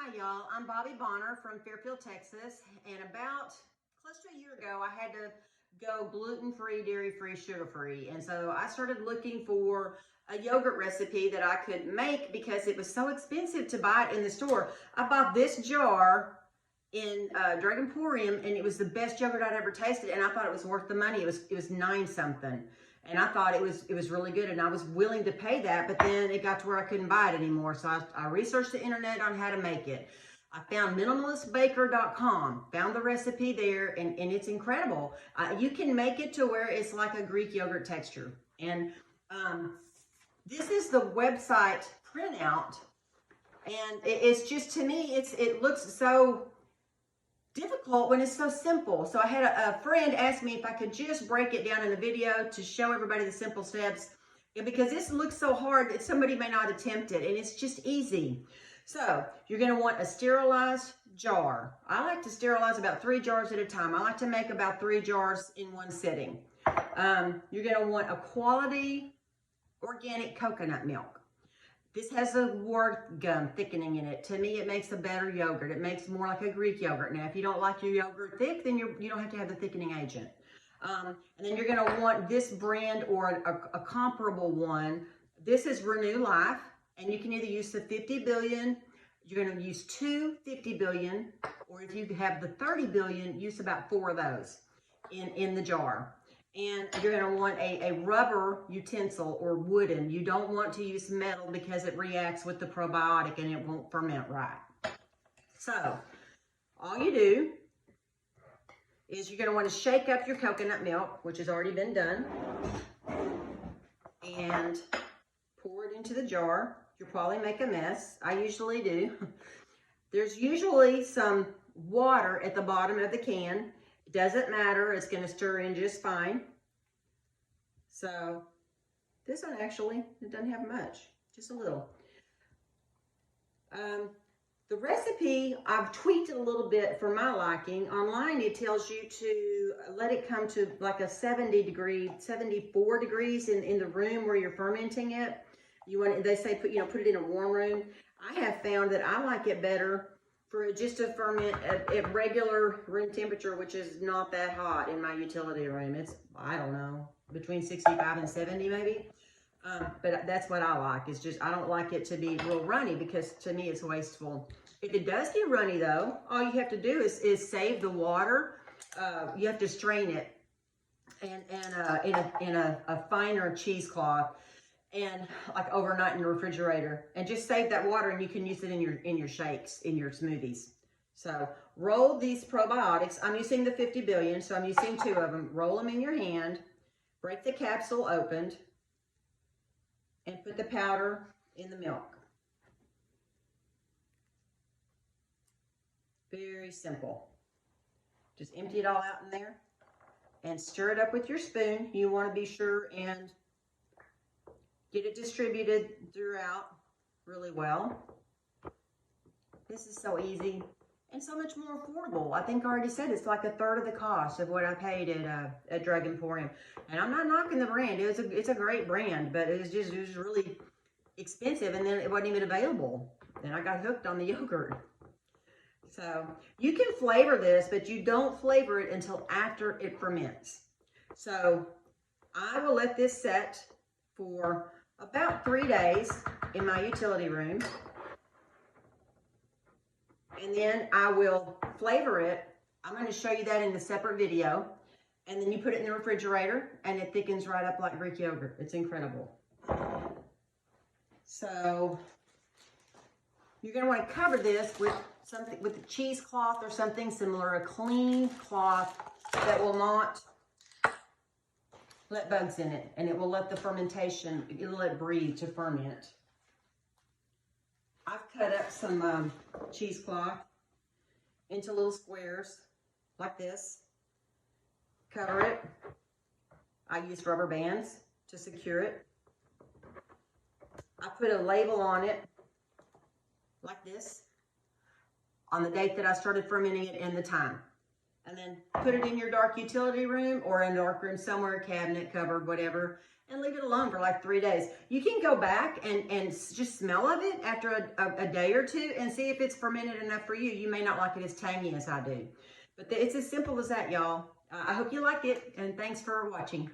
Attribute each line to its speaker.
Speaker 1: Hi y'all, I'm Bobby Bonner from Fairfield, Texas, and about close to a year ago I had to go gluten-free, dairy-free, sugar-free, and so I started looking for a yogurt recipe that I could make because it was so expensive to buy it in the store. I bought this jar in Dragon Emporium, and it was the best yogurt I'd ever tasted, and I thought it was worth the money. It was 9 something. And I thought it was really good, and I was willing to pay that, but then it got to where I couldn't buy it anymore. So I researched the internet on how to make it. I found minimalistbaker.com, found the recipe there, and it's incredible. You can make it to where it's like a Greek yogurt texture. And this is the website printout, and it's just, to me, it looks so difficult when it's so simple. So I had a friend ask me if I could just break it down in a video to show everybody the simple steps, because this looks so hard that somebody may not attempt it, and it's just easy. So you're going to want a sterilized jar. I like to sterilize about 3 jars at a time. I like to make about 3 jars in one sitting. You're going to want a quality organic coconut milk. This has a wort gum thickening in it. To me, it makes a better yogurt. It makes more like a Greek yogurt. Now, if you don't like your yogurt thick, then you don't have to have the thickening agent. And then you're going to want this brand or a comparable one. This is Renew Life, and you can either use the 50 billion, you're going to use 2 50 billion, or if you have the 30 billion, use about 4 of those in the jar. And you're going to want a rubber utensil or wooden. You don't want to use metal because it reacts with the probiotic and it won't ferment right. So all you do is you're going to want to shake up your coconut milk, which has already been done, and pour it into the jar. You'll probably make a mess. I usually do. There's usually some water at the bottom of the can. It doesn't matter, it's going to stir in just fine. So this one actually, it doesn't have much, just a little. The recipe, I've tweaked it a little bit for my liking. Online it tells you to let it come to like a 74 degrees in the room where you're fermenting it. They say put it in a warm room. I have found that I like it better for it just to ferment at regular room temperature, which is not that hot in my utility room. It's, I don't know, between 65 and 70 maybe. But that's what I like. It's just, I don't like it to be real runny because to me it's wasteful. If it does get runny though, all you have to do is save the water. You have to strain it and in a finer cheesecloth, and like overnight in the refrigerator, and just save that water, and you can use it in your shakes, in your smoothies. So roll these probiotics. I'm using the 50 billion, so I'm using 2 of them. Roll them in your hand, break the capsule opened, and put the powder in the milk. Very simple. Just empty it all out in there and stir it up with your spoon. You want to be sure and get it distributed throughout really well. This is so easy and so much more affordable. I think I already said it's like a third of the cost of what I paid at Dragon Emporium. And I'm not knocking the brand. It's a great brand, but it was really expensive, and then it wasn't even available. And I got hooked on the yogurt. So you can flavor this, but you don't flavor it until after it ferments. So I will let this set for about 3 days in my utility room, and then I will flavor it. I'm going to show you that in a separate video, and then you put it in the refrigerator and it thickens right up like Greek yogurt. It's incredible. So you're going to want to cover this with something, with a cheesecloth or something similar, a clean cloth that will not let bugs in it, and it will let the fermentation, it'll let it breathe to ferment. I've cut up some cheesecloth into little squares like this. Cover it. I use rubber bands to secure it. I put a label on it like this on the date that I started fermenting it and the time. And then put it in your dark utility room or in a dark room somewhere, cabinet, cupboard, whatever. and leave it alone for like 3 days. You can go back and just smell of it after a day or two and see if it's fermented enough for you. You may not like it as tangy as I do. But it's as simple as that, y'all. I hope you like it, and thanks for watching.